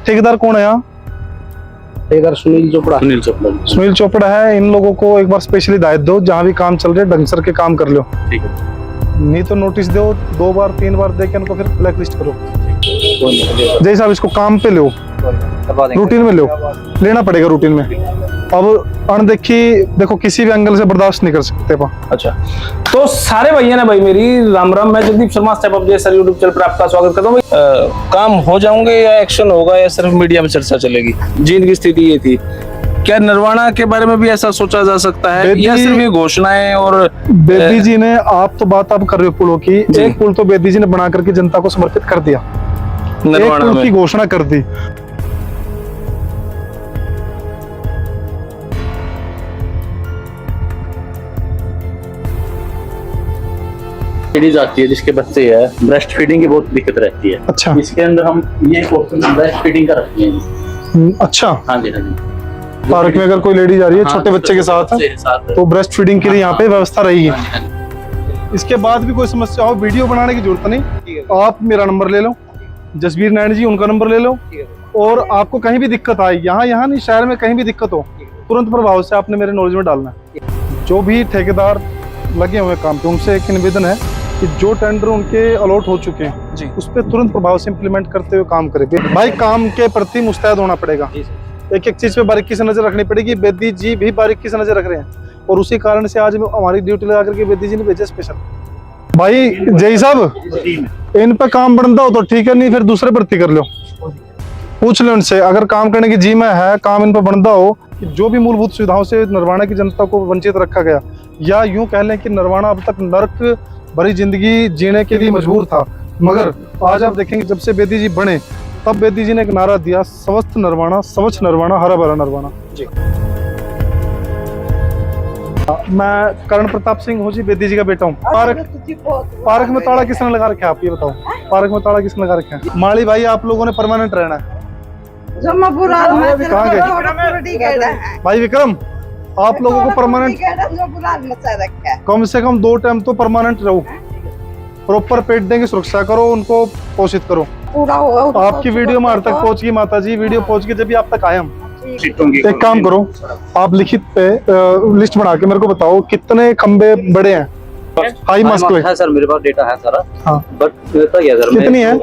ठेकेदार कौन है यहाँ? ठेकेदार सुनील चोपड़ा। सुनील चोपड़ा है। इन लोगों को एक बार स्पेशली हिदायत दो, जहाँ भी काम चल रहे ढंग सर के काम कर लो, ठीक है। नहीं तो नोटिस दो, 2 बार 3 बार दे के इनको फिर ब्लैक लिस्ट करो। जय साहब इसको काम पे लो, रूटीन में लो, लेना पड़ेगा रूटीन में। अब अनदेखी देखो किसी भी एंगल से बर्दाश्त नहीं कर सकते। अच्छा, तो सारे भैया ने भाई मेरी राम राम। मैं जगदीप शर्मा स्टेप अप जैसा यूट्यूब चैनल पर आपका स्वागत करता हूँ। काम हो जाओगे या एक्शन होगा या सिर्फ मीडिया में चर्चा चलेगी? जीत की स्थिति ये थी। क्या नरवाना के बारे में भी ऐसा सोचा जा सकता है या सिर्फ ये घोषणाएं? और बेदी जी ने, आप तो बात आप कर रहे हो पुलों की, एक पुल तो बेदी जी ने बना करके जनता को समर्पित कर दिया, नरवाना एक पुल की घोषणा कर दी। लेडीज आती है जिसके बच्चे है, ब्रेस्ट फीडिंग की बहुत दिक्कत रहती है। अच्छा, इसके अंदर हम ये ऑप्शन ब्रेस्ट फीडिंग का रखते हैं। अच्छा, हाँ जी, हाँ जी। पार्क में अगर कोई लेडीज आ रही है छोटे बच्चे के साथ तो ब्रेस्ट फीडिंग के लिए यहाँ पे व्यवस्था रहेगी। इसके बाद भी कोई समस्या हो, वीडियो बनाने की जरूरत नहीं, आप मेरा नंबर ले लो, जसबीर नारायण जी उनका नंबर ले लो, और आपको कहीं भी दिक्कत आए, यहाँ नहीं शहर में कहीं भी दिक्कत हो, तुरंत प्रभाव से आपने मेरे नॉलेज में डालना है। जो भी ठेकेदार लगे हुए काम पे उनसे एक निवेदन है कि जो टेंडर उनके अलॉट हो चुके हैं जी, उस पर तुरंत प्रभाव से इम्प्लीमेंट करते हुए काम करें। भाई काम के प्रति मुस्तैद होना पड़ेगा, एक एक चीज पे बारीकी से नजर रखनी पड़ेगी। बेदी जी भी बारीकी से नजर रख रहे हैं और उसी कारण से आज हमारी ड्यूटी लगा करके बेदी जी ने भेजा स्पेशल। भाई जय साहब इन पे काम बनता हो तो ठीक है, नहीं फिर दूसरे भर्ती कर लो, पूछ लो उनसे। अगर काम करने की जी में है, काम इन पर बनता हो कि जो भी मूलभूत सुविधाओं से नरवाना की जनता को वंचित रखा गया, या यूं कह लें कि नरवाना अब तक नर्क भरी जिंदगी जीने के लिए मजबूर था, मगर आज आप देखेंगे जब से बेदी जी बने तब बेदी जी ने एक नारा दिया, स्वस्थ नरवाना, स्वच्छ नरवाना, हरा भरा नरवाना जी। मैं करण प्रताप सिंह हो जी, बेदी जी का बेटा हूँ। पार्क में ताला किसने लगा रखा है, आप ये बताओ? पार्क में ताला किसने लगा रखा है? माली भाई आप लोगों ने परमानेंट रहना है। कहाँ गए भाई विक्रम? आप लोगों को परमानेंट कम से कम 2 टाइम तो परमानेंट रहो, प्रॉपर पेट देंगे, सुरक्षा करो, उनको पोषित करो। आपकी वीडियो में तक पहुंच गई माता जी, वीडियो पहुंच गई जब भी आप तक आए हम। एक काम करो, आप लिखित पे लिस्ट बना के मेरे को बताओ कितने खंबे बड़े हैं हाई मास्क है सर। मेरे पास डेटा है सारा। हाँ, बट क्या सर, कितनी है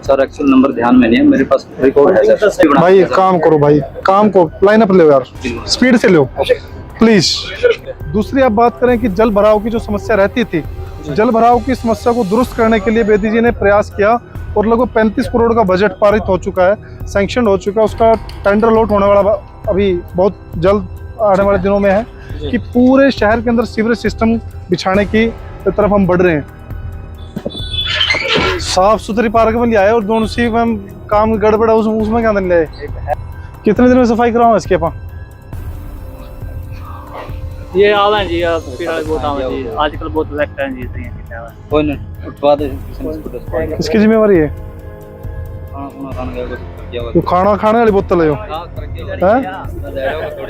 सर एक्चुअल नंबर ध्यान में नहीं है, मेरे पास रिकॉर्ड है सर। भाई एक काम करो, भाई काम को लाइन अप लो यार, स्पीड से लो प्लीज। दूसरी आप बात करें कि जल भराव की जो समस्या रहती थी, जल भराव की समस्या को दुरुस्त करने के लिए बेदी जी ने प्रयास किया और लगभग 35 करोड़ का बजट पारित हो चुका है, सैंक्शन हो चुका है। उसका टेंडर अलॉट होने वाला अभी बहुत जल्द आने वाले दिनों में है कि पूरे शहर के अंदर सीवरेज सिस्टम बिछाने की तरफ हम बढ़ रहे हैं। साफ सुथरी पार्क में ले आए और दोनों सी में काम गड़बड़ है, उसमें क्या ले आए? कितने दिन में सफाई कराऊंगा इसके पास? ये आवे जी, फिलहाल बहुत आवे जी, आजकल बहुत लगता है जी। कोई नहीं, उठवा दे। इसकी जिम्मेवारी है जो खाना खाने वाली बोतल है,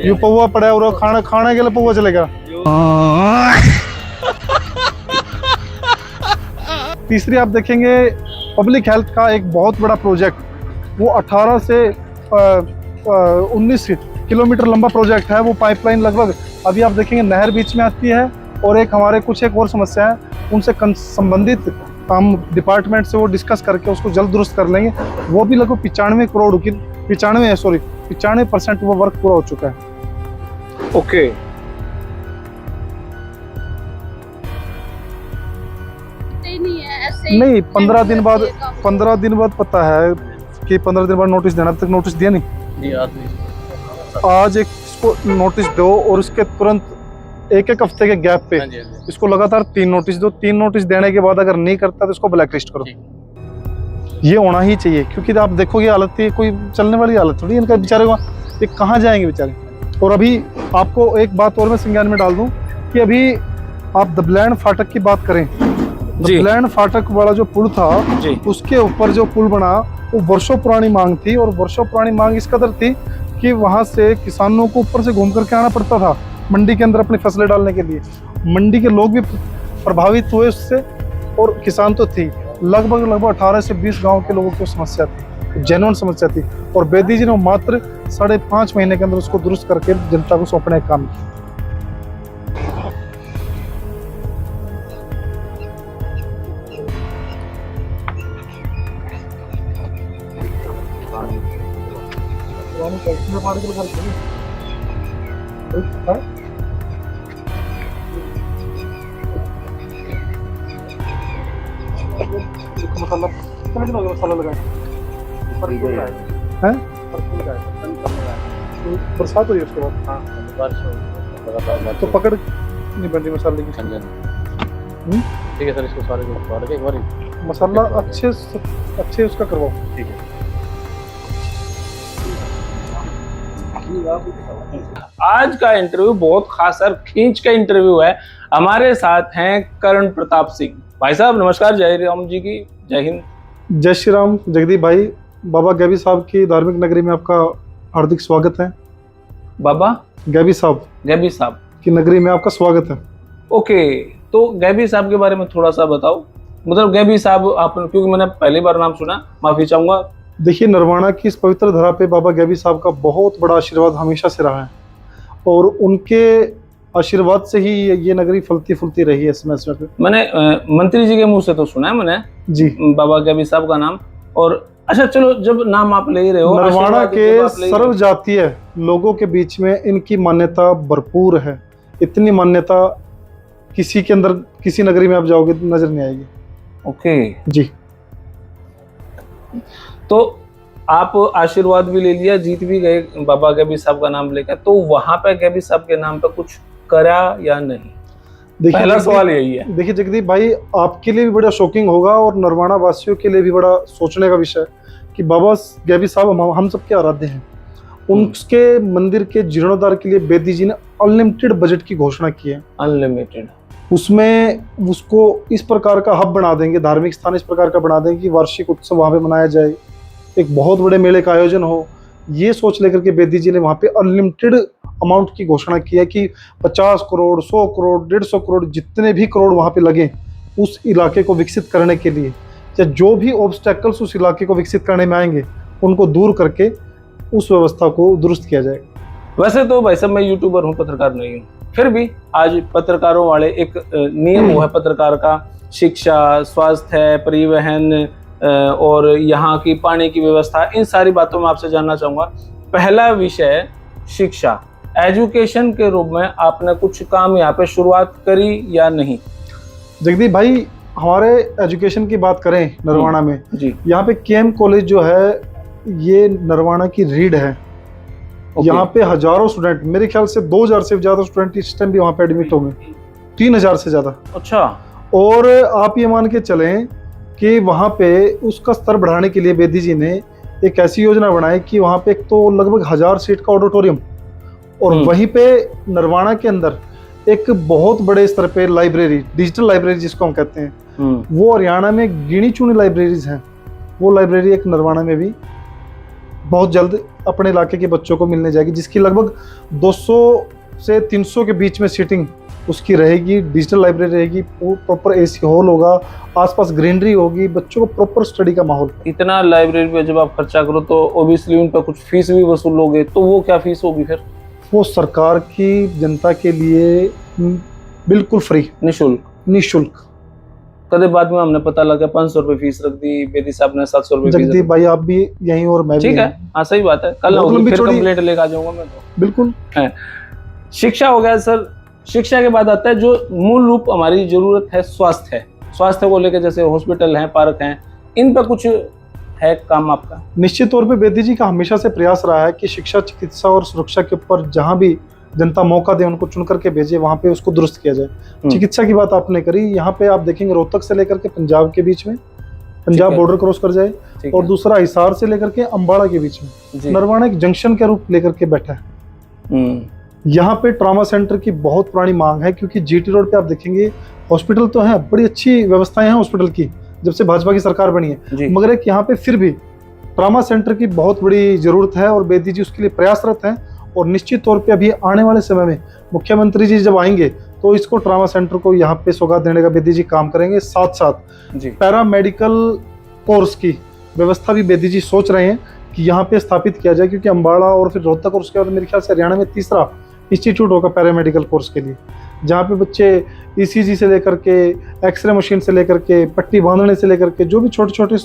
यो पौवा पड़ा है और खाना खाने के लिए पौवा चलेगा। तीसरी आप देखेंगे पब्लिक हेल्थ का एक बहुत बड़ा प्रोजेक्ट, वो 18 से 19 किलोमीटर लंबा प्रोजेक्ट है। वो पाइपलाइन लगभग अभी आप देखेंगे नहर बीच में आती है, और एक हमारे कुछ एक और समस्या है, उनसे संबंधित हम डिपार्टमेंट से वो डिस्कस करके उसको जल्द दुरुस्त कर लेंगे। वो भी लगभग 95 करोड़ की 95% वो वर्क पूरा हो चुका है। ओके, नहीं 15 दिन बाद पता है कि 15 दिन बाद नोटिस देना, अब तक नोटिस दिया नहीं। आज एक इसको नोटिस दो और उसके तुरंत एक हफ्ते के गैप पे इसको लगातार 3 नोटिस दो। 3 नोटिस देने के बाद अगर नहीं करता तो इसको ब्लैक लिस्ट करो। ये होना ही चाहिए, क्योंकि आप देखोगे हालत ये कोई चलने वाली हालत थोड़ी इनका, बेचारे को ये कहाँ जाएंगे बेचारे। और अभी आपको एक बात और मैं संज्ञान में डाल दूं कि अभी आप दबलैंड फाटक की बात करें, दबलैंड फाटक वाला जो पुल था उसके ऊपर जो पुल बना वो वर्षों पुरानी मांग थी, और वर्षों पुरानी मांग इस कदर थी कि वहां से किसानों को ऊपर से घूम करके आना पड़ता था मंडी के अंदर अपनी फसलें डालने के लिए। मंडी के लोग भी प्रभावित हुए उससे, और किसान तो थी, लगभग 18 से 20 गांव के लोगों की समस्या थी। जेन्युइन समस्या थी, और बेदी जी ने मात्र 5.5 महीने के अंदर उसको दुरुस्त करके जनता को सौंपने का काम किया। मसाला लगाए हैं, बरसात हुई उसके बाद तो पकड़ नहीं बन रही मसाले की। ठीक है सर, इसको सारे को उतार के एक बार मसाला अच्छे उसका करवाओ। ठीक है। आज का इंटरव्यू बहुत खास और खींच का इंटरव्यू है। हमारे साथ हैं करण प्रताप सिंह भाई साहब। नमस्कार, जय राम जी की, जय हिंद। जय श्री राम जगदीप भाई। बाबा गैबी साहब की धार्मिक नगरी में आपका हार्दिक स्वागत है। बाबा गैबी साहब की नगरी में आपका स्वागत है। ओके, तो गैबी साहब के बारे में थोड़ा सा बताओ। मतलब गैबी साहब आप, क्योंकि मैंने पहली बार नाम सुना, माफी चाहूंगा। देखिए, नरवाना की इस पवित्र धरा पे बाबा गैबी साहब का बहुत बड़ा आशीर्वाद हमेशा से रहा है, और उनके आशीर्वाद से ही ये नगरी फलती फूलती रही है। समय पे मैंने मंत्री जी के मुंह से तो सुना है मैंने जी बाबा गैबी साहब का नाम। और अच्छा चलो, जब नाम आप ले रहे हो, नरवाना के सर्व जातीय लोगों के बीच में इनकी मान्यता भरपूर है। इतनी मान्यता किसी के अंदर, किसी नगरी में आप जाओगे नजर नहीं आएगी। ओके जी। तो आप आशीर्वाद भी ले लिया, जीत भी गए बाबा गैबी साहब का नाम लेकर, तो वहां पे गैबी साहब के नाम पे कुछ करा या नहीं? पहला सवाल यही है। देखिए जगदीप भाई, आपके लिए भी बड़ा शॉकिंग होगा और नरवाना वासियों के लिए भी बड़ा सोचने का विषय कि बाबा गैबी साहब हम सबके आराध्य हैं। उनके मंदिर के जीर्णोद्धार के लिए बेदी जी ने अनलिमिटेड बजट की घोषणा की है। अनलिमिटेड। उसमें उसको इस प्रकार का हब बना देंगे, धार्मिक स्थान इस प्रकार का बना देंगे कि वार्षिक उत्सव वहां पे मनाया जाए, एक बहुत बड़े मेले का आयोजन हो। ये सोच लेकर के बेदी जी ने वहां पे अनलिमिटेड अमाउंट की घोषणा की है कि 50 करोड़, 100 करोड़, 150 करोड़, जितने भी करोड़ वहां पे लगे उस इलाके को विकसित करने के लिए, या जो भी ऑब्स्टेकल्स उस इलाके को विकसित करने में आएंगे उनको दूर करके उस व्यवस्था को दुरुस्त किया जाएगा। वैसे तो भाई साहब मैं यूट्यूबर हूँ, पत्रकार नहीं हूँ, फिर भी आज पत्रकारों वाले एक नियम हुआ है पत्रकार का, शिक्षा, स्वास्थ्य, परिवहन और यहाँ की पानी की व्यवस्था, इन सारी बातों में आपसे जानना चाहूंगा। पहला विषय शिक्षा, एजुकेशन के रूप में आपने कुछ काम यहाँ पे शुरुआत करी या नहीं? जगदीप भाई, हमारे एजुकेशन की बात करें नरवाना में जी, यहाँ पे केएम कॉलेज जो है ये नरवाना की रीढ़ है। यहाँ पे हजारों स्टूडेंट, मेरे ख्याल से 2000 से ज्यादा स्टूडेंट इस टाइम भी वहाँ पे एडमिट हो गए, 3000 से ज्यादा। अच्छा। और आप ये मान के चलें कि वहाँ पे उसका स्तर बढ़ाने के लिए बेदी जी ने एक ऐसी योजना बनाई कि वहाँ पे एक तो लगभग 1000 सीट का ऑडिटोरियम, और वहीं पे नरवाना के अंदर एक बहुत बड़े स्तर पे लाइब्रेरी, डिजिटल लाइब्रेरी जिसको हम कहते हैं, वो हरियाणा में गिनी चुनी लाइब्रेरीज हैं। वो लाइब्रेरी एक नरवाना में भी बहुत जल्द अपने इलाके के बच्चों को मिलने जाएगी, जिसकी लगभग 200 से 300 के बीच में सीटिंग उसकी रहेगी। डिजिटल लाइब्रेरी रहेगी, प्रॉपर एसी हॉल होगा, आसपास ग्रीनरी होगी, बच्चों को प्रॉपर स्टडी का माहौल। इतना लाइब्रेरी पे जब आप खर्चा करो तो ओबियसली उन पर कुछ फीस भी वसूलोगे, तो वो क्या फीस होगी फिर? वो सरकार की जनता के लिए बिल्कुल फ्री, निःशुल्क। कदे बाद में हमने पता लगा 500 रुपए फीस रख दी, बेदी साहब ने 700 रुपए। जगदीप भाई, आप भी यहीं और मैं भी। ठीक है, हाँ सही बात है, कल फिर कंप्लेंट लेकर आ जाऊंगा मैं तो। बिल्कुल है। शिक्षा हो गया सर, शिक्षा के बाद आता है जो मूल रूप हमारी जरूरत है, स्वास्थ्य है। स्वास्थ्य को लेकर जैसे हॉस्पिटल हैं, पार्क हैं, इन पर कुछ है काम आपका? निश्चित तौर पे बेदी जी का हमेशा से प्रयास रहा है कि शिक्षा, चिकित्सा और सुरक्षा के ऊपर जहां भी जनता मौका दे उनको चुन करके भेजे, वहां पे उसको दुरुस्त किया जाए। चिकित्सा की बात आपने करी, यहाँ पे आप देखेंगे रोहतक से लेकर के पंजाब के बीच में, पंजाब बॉर्डर क्रॉस कर जाए, और दूसरा हिसार से लेकर के अम्बाड़ा के बीच में नरवाना एक जंक्शन के रूप लेकर के बैठा है। यहाँ पे ट्रॉमा सेंटर की बहुत पुरानी मांग है, क्योंकि जीटी रोड पे आप देखेंगे हॉस्पिटल तो है, बड़ी अच्छी व्यवस्थाएं हैं हॉस्पिटल की जब से भाजपा की सरकार बनी है, मगर एक यहाँ पे फिर भी ट्रॉमा सेंटर की बहुत बड़ी जरूरत है, और बेदी जी उसके लिए प्रयासरत हैं। और निश्चित तौर पे अभी आने वाले समय में मुख्यमंत्री जी जब आएंगे तो इसको ट्रॉमा सेंटर को यहाँ पे सौगात देने का बेदी जी काम करेंगे। साथ साथ पैरामेडिकल कोर्स की व्यवस्था भी बेदी जी सोच रहे हैं कि यहाँ पे स्थापित किया जाए, क्योंकि अम्बाड़ा और फिर रोहतक और उसके बाद मेरे ख्याल से हरियाणा में तीसरा इंस्टीट्यूट होगा पैरामेडिकल कोर्स के लिए, जहाँ पे बच्चे ईसीजी से लेकर के एक्सरे मशीन से लेकर के पट्टी बांधने से लेकर के जो भी छोटे छोटे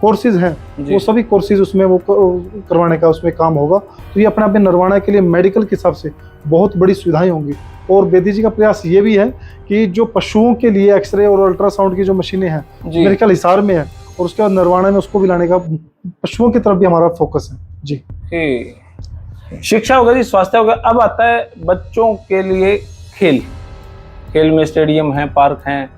कोर्सेज हैं वो सभी कोर्सेज उसमें वो करवाने का उसमें काम होगा। तो ये अपने आप में नरवाना के लिए मेडिकल के हिसाब से बहुत बड़ी सुविधाएं होंगी। और बेदी जी का प्रयास ये भी है कि जो पशुओं के लिए एक्सरे और अल्ट्रासाउंड की जो मशीनें हैं मेरे ख्याल हिसार में है, और उसके बाद नरवाना में उसको भी लाने का पशुओं की तरफ भी हमारा फोकस है जी। शिक्षा हो गई, स्वास्थ्य हो गया, अब आता है बच्चों के लिए खेल। खेल में स्टेडियम है, पार्क हैं,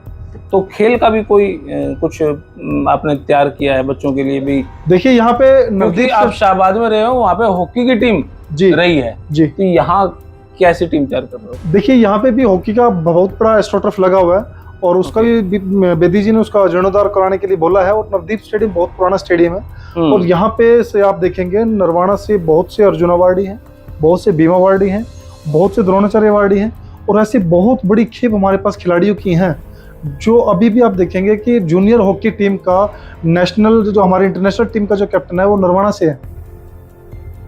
तो खेल का भी कोई कुछ आपने तैयार किया है बच्चों के लिए भी? देखिए यहाँ पे नजदीक आप शाहबाद में रहे हो, वहाँ पे हॉकी की टीम जी रही है जी, तो यहाँ कैसी टीम तैयार कर रहे हो? देखिए यहाँ पे भी हॉकी का बहुत बड़ा एस्ट्रोटर्फ लगा हुआ है, और उसका भी बेदी जी ने उसका जीर्णोद्धार कराने के लिए बोला है। और नवदीप स्टेडियम बहुत पुराना स्टेडियम है, और यहाँ पे से आप देखेंगे नरवाना से बहुत से अर्जुन अवार्डी हैं, बहुत से भीम अवार्डी हैं, बहुत से द्रोणाचार्य अवार्डी हैं, और ऐसी बहुत बड़ी खेप हमारे पास खिलाड़ियों की हैं जो अभी भी आप देखेंगे कि जूनियर हॉकी टीम का नेशनल जो हमारी इंटरनेशनल टीम का जो कैप्टन है वो नरवाना से है।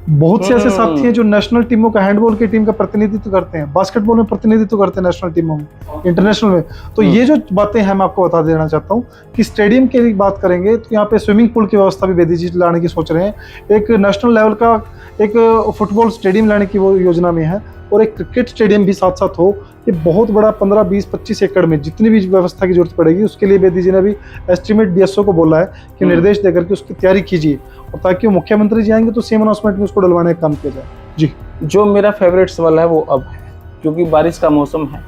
बहुत से ऐसे साथी हैं जो नेशनल टीमों का, हैंडबॉल की टीम का प्रतिनिधित्व करते हैं, बास्केटबॉल में प्रतिनिधित्व करते हैं नेशनल टीमों में, इंटरनेशनल में। तो ये जो बातें हैं मैं आपको बता देना चाहता हूँ कि स्टेडियम की बात करेंगे तो यहाँ पे स्विमिंग पूल की व्यवस्था भी बेदी जी लाने की सोच रहे हैं। एक नेशनल लेवल का एक फुटबॉल स्टेडियम लाने की वो योजना में है, और एक क्रिकेट स्टेडियम भी साथ साथ हो। ये बहुत बड़ा 15, 20, 25 एकड़ में जितनी भी व्यवस्था की जरूरत पड़ेगी उसके लिए बेदी जी ने अभी एस्टिमेट डीएसओ को बोला है कि निर्देश देकर के उसकी तैयारी कीजिए, और ताकि मुख्यमंत्री जी आएंगे तो सीएम अनाउंसमेंट में उसको डलवाने का काम किया जाए जी। जो मेरा फेवरेट सवाल है वो अब है, क्योंकि बारिश का मौसम है,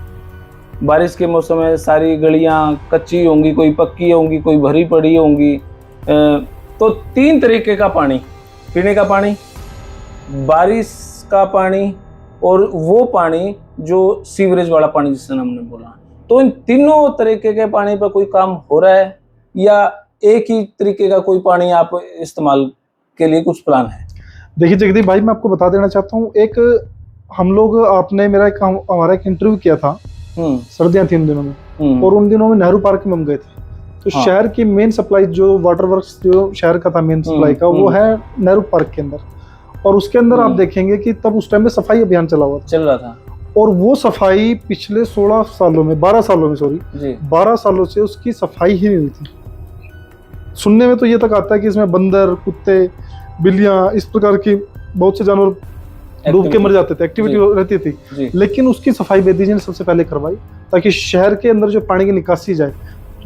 बारिश के मौसम में सारी गलियां कच्ची होंगी, कोई पक्की होंगी, कोई भरी पड़ी होंगी। तो 3 तरीके का पानी, पीने का पानी, बारिश का पानी, और वो पानी जो सीवरेज वाला पानी जिससे हमने बोला, तो इन तीनों तरीके के पानी पर कोई काम हो रहा है या एक ही तरीके का कोई पानी आप इस्तेमाल के लिए कुछ प्लान है? देखिए जगदीप भाई, मैं आपको बता देना चाहता हूँ, एक हम लोग आपने हमारा एक इंटरव्यू किया था, सर्दियां थी उन दिनों में, और उन दिनों में नेहरू पार्क में हम गए थे। तो हाँ। शहर की मेन सप्लाई जो वाटर वर्क्स जो शहर का था मेन सप्लाई का, वो है नेहरू पार्क के अंदर। और उसके अंदर आप देखेंगे कि तब उस टाइम में सफाई अभियान चल रहा था, और वो सफाई पिछले 12 सालों में 12 सालों से उसकी सफाई ही नहीं हुई थी। सुनने में तो ये तक आता है कि इसमें बंदर, कुत्ते, बिल्लियां, इस प्रकार की बहुत से जानवर डूब के मर जाते थे, एक्टिविटी रहती थी, लेकिन उसकी सफाई बेदी जी ने सबसे पहले करवाई, ताकि शहर के अंदर जो पानी की निकासी जाए,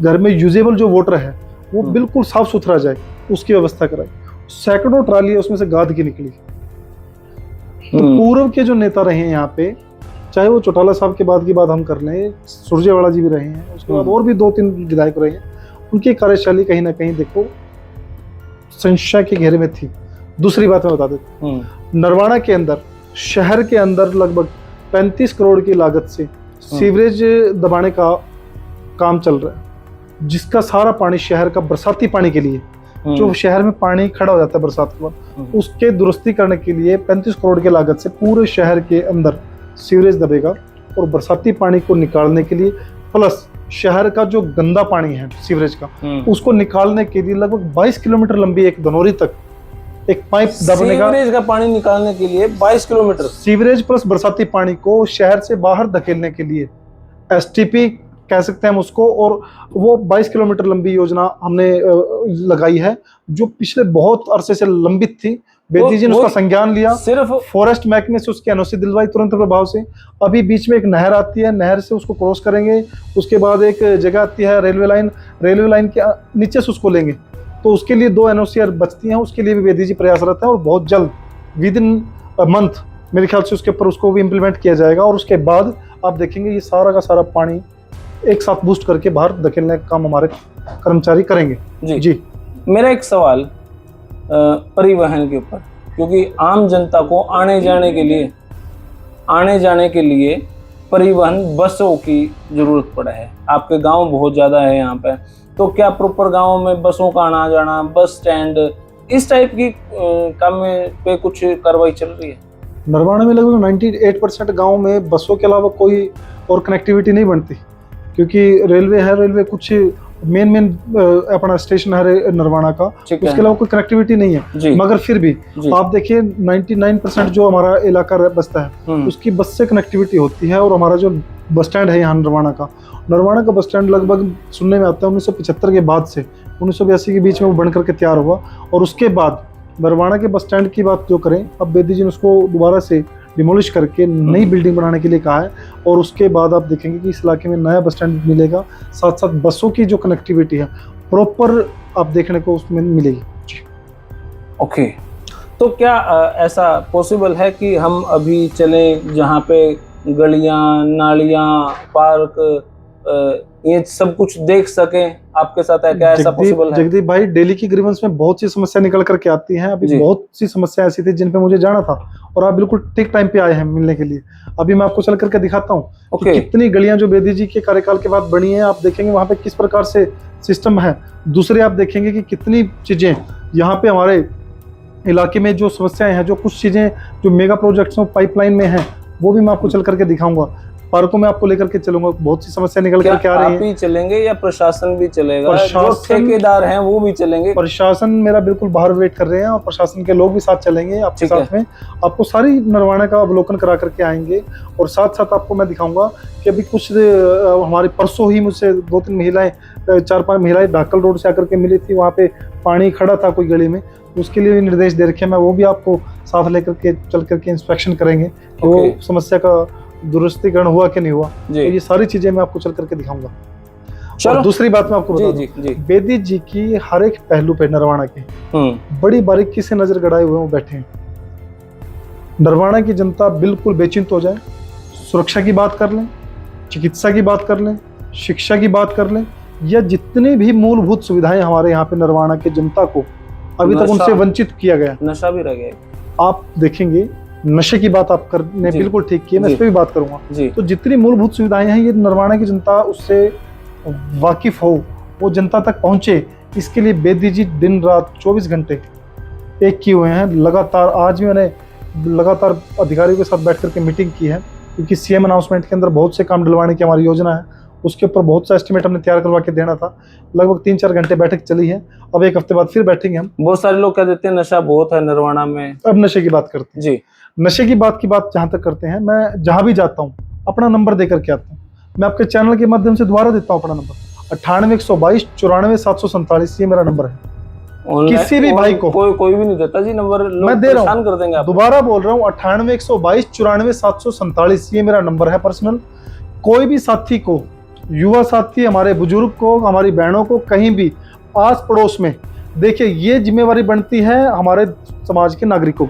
घर में यूजेबल जो वाटर है वो बिल्कुल साफ सुथरा जाए, उसकी व्यवस्था कराई। सैकड़ों ट्राली उसमें से गाद की निकली। तो पूर्व के जो नेता रहे हैं यहाँ पे, चाहे वो चौटाला साहब के बाद की बात हम कर लें, सुरजेवाला जी भी रहे हैं, उसके बाद और भी 2-3 विधायक रहे हैं, उनकी कार्यशैली कहीं ना कहीं देखो संशय के घेरे में थी। दूसरी बात मैं बता देता हूँ, नरवाना के अंदर, शहर के अंदर लगभग 35 करोड़ की लागत से सीवरेज दबाने का काम चल रहा है, जिसका सारा पानी शहर का बरसाती पानी के लिए, जो शहर में पानी खड़ा हो जाता है बरसात के बाद, उसके दुरुस्ती करने के लिए 35 करोड़ की लागत से पूरे शहर के अंदर सीवरेज दबेगा, और बरसाती पानी को निकालने के लिए प्लस शहर का जो गंदा पानी है सीवरेज का, उसको निकालने के लिए लगभग 22 किलोमीटर लंबी एक धनौरी तक एक पाइप दबने का, सीवरेज का पानी निकालने के लिए 22 किलोमीटर सीवरेज प्लस बरसाती पानी को शहर से बाहर धकेलने के लिए एसटीपी कह सकते हैं हम उसको, और वो 22 किलोमीटर लंबी योजना हमने लगाई है, जो पिछले बहुत अरसे से लंबित थी। बेदी जी ने उसका संज्ञान लिया, सिर्फ फॉरेस्ट महकमे से उसकी एनओसी दिलवाई तुरंत प्रभाव से। अभी बीच में एक नहर आती है, नहर से उसको क्रॉस करेंगे, उसके बाद एक जगह आती है रेलवे लाइन के नीचे से उसको लेंगे, तो उसके लिए 2 एनओसी बचती हैं, उसके लिए भी बेदी जी प्रयासरत है, और बहुत जल्द विद इन मंथ मेरे ख्याल से उसके ऊपर उसको भी इम्प्लीमेंट किया जाएगा। और उसके बाद आप देखेंगे ये सारा का सारा पानी एक साथ बूस्ट करके बाहर धकेलने का काम हमारे कर्मचारी करेंगे। जी मेरा एक सवाल परिवहन के ऊपर, क्योंकि आम जनता को आने जाने के लिए परिवहन बसों की जरूरत पड़ा है। आपके गांव बहुत ज़्यादा है यहाँ पे, तो क्या प्रॉपर गांव में बसों का आना जाना, बस स्टैंड, इस टाइप की काम पे कुछ कार्रवाई चल रही है? नरवाना में लगभग 98% गाँव में बसों के अलावा कोई और कनेक्टिविटी नहीं बनती, क्योंकि रेलवे है, रेलवे कुछ मेन अपना स्टेशन है नरवाना का, ठीक है। उसके अलावा कोई कनेक्टिविटी नहीं जी। है। मगर फिर भी जी। आप देखिए 99% जो हमारा इलाका बसता है उसकी बस से कनेक्टिविटी होती है। और हमारा जो बस स्टैंड है यहाँ नरवाना का बस स्टैंड लगभग सुनने में आता है 1975 के बाद से 1982 के बीच में वो बन करके तैयार हुआ। और उसके बाद नरवाना के बस स्टैंड की बात जो करें, अब बेदी जी ने उसको दोबारा से डिमोलिश करके नई बिल्डिंग बनाने के लिए कहा है। और उसके बाद आप देखेंगे कि इस इलाके में नया बस स्टैंड मिलेगा, साथ साथ बसों की जो कनेक्टिविटी है प्रॉपर आप देखने को उसमें मिलेगी। ओके, तो क्या ऐसा पॉसिबल है कि हम अभी चलें जहाँ पे गलियां, नालियां, पार्क, ये सब कुछ देख सकें? आपके साथ है क्या ऐसा पॉसिबल है? जगदीप भाई, डेली की ग्रीवेंस में बहुत सी समस्या निकल करके आती हैं। अभी बहुत सी समस्या ऐसी थी जिन पे मुझे जाना था और आप बिल्कुल ठीक टाइम पे आए हैं मिलने के लिए। अभी मैं आपको चल करके दिखाता हूँ कि कितनी गलियां जो बेदी जी के कार्यकाल के बाद बनी है। आप देखेंगे वहां पे किस प्रकार से सिस्टम है। दूसरे आप देखेंगे कि कितनी चीजें यहाँ पे हमारे इलाके में जो समस्याएं हैं, जो कुछ चीजें जो मेगा प्रोजेक्ट्स पाइपलाइन में हैं, वो भी मैं आपको चल करके दिखाऊंगा। पार्कों में आपको लेकर के चलूंगा, बहुत सी समस्या निकल करके आ रही है। आप ही चलेंगे या प्रशासन भी चलेगा? जो ठेकेदार हैं वो भी चलेंगे? प्रशासन मेरा बिल्कुल बाहर वेट कर रहे हैं और प्रशासन के लोग भी साथ चलेंगे आपके साथ में। आपको सारी नरवाना का अवलोकन करा करके आएंगे। और साथ साथ आपको मैं दिखाऊंगा कि अभी कुछ हमारे परसों ही मुझसे 2-3 महिलाएं, 4-5 महिलाएं ढाकल रोड से आकर के मिली थी। वहाँ पे पानी खड़ा था कोई गली में, उसके लिए भी निर्देश दे रखे हैं। मैं वो भी आपको साथ लेकर के चल करके इंस्पेक्शन करेंगे कि वो समस्या का दुरुस्तीकरण हुआ कि नहीं हुआ। तो ये सारी चीजें मैं आपको चल करके दिखाऊंगा। और दूसरी बात मैं आपको बता दूं, बेदी जी की हर एक पहलू पे नरवाना के बड़ी बारीकी से नजर गड़ाए हुए वो बैठे हैं। नरवाना की जनता बिल्कुल बेचिंत हो जाए। सुरक्षा की बात कर लें, चिकित्सा की बात कर लें, शिक्षा की बात कर लें, या जितनी भी मूलभूत सुविधाएं हमारे यहाँ पे नरवाना की जनता को अभी तक उनसे वंचित किया गया। नशा भी रह गया। आप देखेंगे नशे की बात आप करने बिल्कुल ठीक की है, मैं इस पे भी बात करूंगा। तो जितनी मूलभूत सुविधाएं हैं, ये नरवाना की जनता उससे वाकिफ हो, वो जनता तक पहुंचे, इसके लिए बेदी जी दिन रात 24 घंटे एक किए हुए हैं। लगातार आज भी मैंने लगातार अधिकारियों के साथ बैठ करके मीटिंग की है, क्योंकि सीएम अनाउंसमेंट के अंदर बहुत से काम डलवाने की हमारी योजना है। उसके ऊपर बहुत सा एस्टिमेट हमने तैयार करवा के देना था। लगभग 3-4 घंटे बैठक चली है। अब 1 हफ्ते बाद फिर बैठेंगे हम। बहुत सारे लोग कह देते हैं नशा बहुत है नरवाना में। अब नशे की बात करते हैं जी। नशे की बात जहां तक करते हैं, मैं जहां भी जाता हूं अपना नंबर देकर के आता हूं। मैं आपके चैनल के माध्यम से दोबारा देता हूं अपना नंबर 98 122 94 747। ये मेरा नंबर है। किसी भी भाई को कोई भी नहीं देता जी नंबर, मैं दे रहा कर देंगे। दोबारा बोल रहा हूँ 98 122 94 747। ये मेरा नंबर है पर्सनल। कोई भी साथी को, युवा साथी, हमारे बुजुर्ग को, हमारी बहनों को कहीं भी आस पड़ोस में, देखिए ये जिम्मेवारी बनती है हमारे समाज के नागरिकों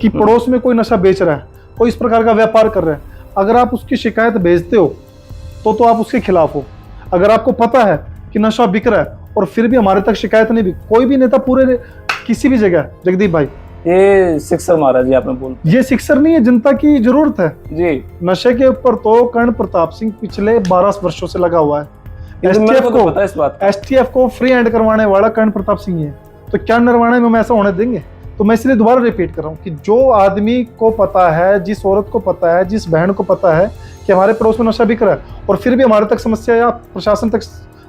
की, पड़ोस में कोई नशा बेच रहा है, कोई इस प्रकार का व्यापार कर रहा है, अगर आप उसकी शिकायत भेजते हो तो आप उसके खिलाफ हो। अगर आपको पता है कि नशा बिक रहा है और फिर भी हमारे तक शिकायत नहीं भी, कोई भी नेता पूरे किसी भी जगह, जगदीप भाई ये सिक्सर मारा जी आपने बोल, ये सिक्सर नहीं है, जनता की जरूरत है जी। नशे के ऊपर तो कर्ण प्रताप सिंह पिछले 12 वर्षों से लगा हुआ है। एसटीएफ को फ्री हैंड करवाने वाला कर्ण प्रताप सिंह है। तो क्या नरवाना में हम ऐसा होने देंगे? तो मैं इसलिए दोबारा रिपीट कर रहा हूँ कि जो आदमी को पता है, जिस औरत को पता है, जिस बहन को पता है कि हमारे पड़ोस में नशा बिक रहा है और फिर भी हमारे तक समस्या या प्रशासन तक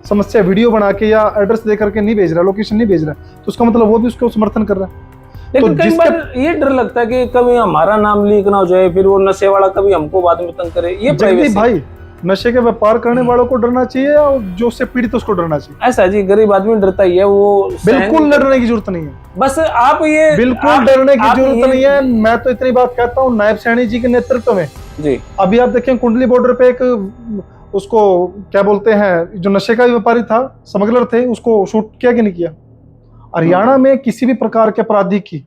समस्या वीडियो बना के या एड्रेस दे करके नहीं भेज रहा, लोकेशन नहीं भेज रहा, तो उसका मतलब वो भी उसको समर्थन कर रहा है। लेकिन तो कई बार ये डर लगता है कि कभी हमारा नाम लीक ना हो जाए, फिर वो नशे वाला कभी हमको बाद में तंग करे। ये जगदीप भाई, नशे के व्यापार करने वालों को डरना चाहिए और जो उससे पीड़ित उसको डरना चाहिए। ऐसा जी, गरीब आदमी डरता ही है, वो बिल्कुल डरने की जरूरत नहीं है। बस आप ये बिल्कुल डरने की जरूरत नहीं है। मैं तो इतनी बात कहता हूँ, नायब सैनी जी के नेतृत्व में जी अभी आप देखें कुंडली बॉर्डर पे एक उसको क्या बोलते हैं, जो नशे का व्यापारी था, स्मगलर थे, उसको शूट किया कि नहीं किया? हरियाणा में किसी भी प्रकार के अपराधी की,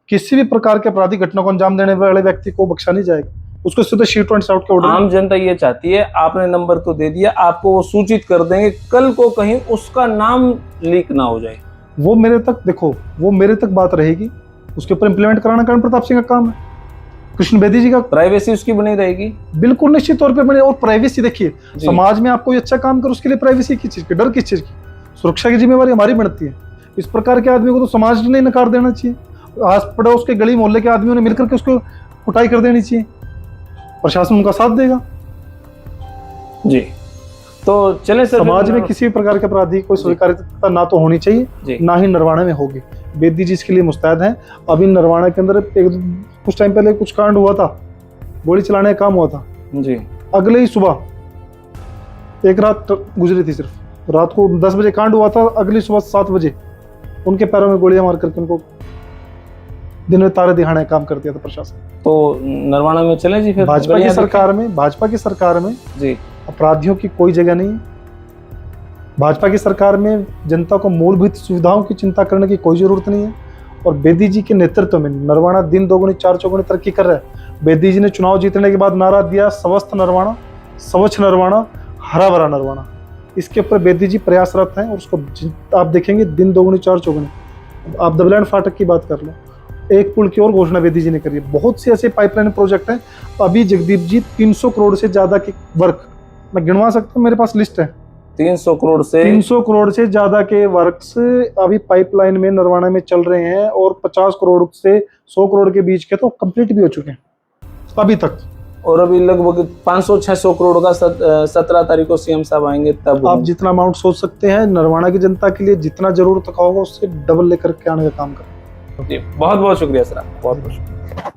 किसी भी प्रकार के अपराधी घटना को अंजाम देने वाले व्यक्ति को बख्शा नहीं जाएगा, उसको सीधे शीट एंड आउट के ऑर्डर। आम जनता ये चाहती है, आपने नंबर तो दे दिया, आपको वो सूचित कर देंगे, कल को कहीं उसका नाम लीक ना हो जाए। वो मेरे तक, देखो वो मेरे तक बात रहेगी, उसके ऊपर इंप्लीमेंट कराना कर्ण प्रताप सिंह का काम है, कृष्ण बेदी जी का। प्राइवेसी उसकी बनी रहेगी, बिल्कुल निश्चित तौर पे बने। और प्राइवेसी देखिए, समाज में आप कोई अच्छा काम कर, उसके लिए प्राइवेसी किस चीज की, डर किस चीज की? सुरक्षा की जिम्मेवारी हमारी बनती है। इस प्रकार के आदमी को तो समाज ने नकार देना चाहिए, आस पड़ोस के गली मोहल्ले के आदमियों ने मिलकर के उसको कुटाई कर देनी चाहिए, प्रशासन उनका साथ देगा जी। तो चले सर, समाज में किसी भी प्रकार के अपराधी को स्वीकार्यता ना तो होनी जी। चाहिए, ना ही नरवाना में होगी। बेदी जी इसके लिए मुस्तैद हैं। अभी नरवाना के अंदर कुछ टाइम पहले कुछ कांड हुआ था, गोली चलाने का काम हुआ था। जी अगले ही सुबह एक रात गुजरी थी, सिर्फ रात को 10 बजे कांड हुआ था, अगली सुबह 7 बजे उनके पैरों में गोलियां मार करके उनको दिन में तारे दिखाने का काम कर दिया था प्रशासन। तो नरवाना में चले जी फिर। भाजपा की सरकार में जी अपराधियों की कोई जगह नहीं है। भाजपा की सरकार में जनता को मूलभूत सुविधाओं की चिंता करने की कोई जरूरत नहीं है। और बेदी जी के नेतृत्व में नरवाना दिन दोगुनी चार चौगुनी तरक्की कर रहा है। बेदी जी ने चुनाव जीतने के बाद नारा दिया, स्वस्थ नरवाना, स्वच्छ नरवाना, हरा भरा नरवाना। इसके ऊपर बेदी जी प्रयासरत हैं और उसको आप देखेंगे दिन दोगुनी चार चौगुनी। आप डबलैंड फाटक की बात कर लो, एक पुल की और घोषणा बेदी जी ने करी है। बहुत से ऐसे पाइपलाइन प्रोजेक्ट हैं। अभी जगदीप जी 300 करोड़ से ज्यादा के वर्क मैं गिनवा सकता हूँ, मेरे पास लिस्ट है। 300 करोड़ से ज्यादा के वर्क्स अभी पाइपलाइन में नरवाना में चल रहे हैं और 50 करोड़ से 100 करोड़ के बीच के तो कंप्लीट भी हो चुके हैं अभी तक। और अभी लगभग 500-600 करोड़ का 17 तारीख को सीएम साहब आएंगे तब आप जितना अमाउंट सोच सकते हैं नरवाना की जनता के लिए जितना जरूरत का होगा उससे डबल लेकर के आने का काम करें। बहुत बहुत शुक्रिया सर, बहुत बहुत शुक्रिया।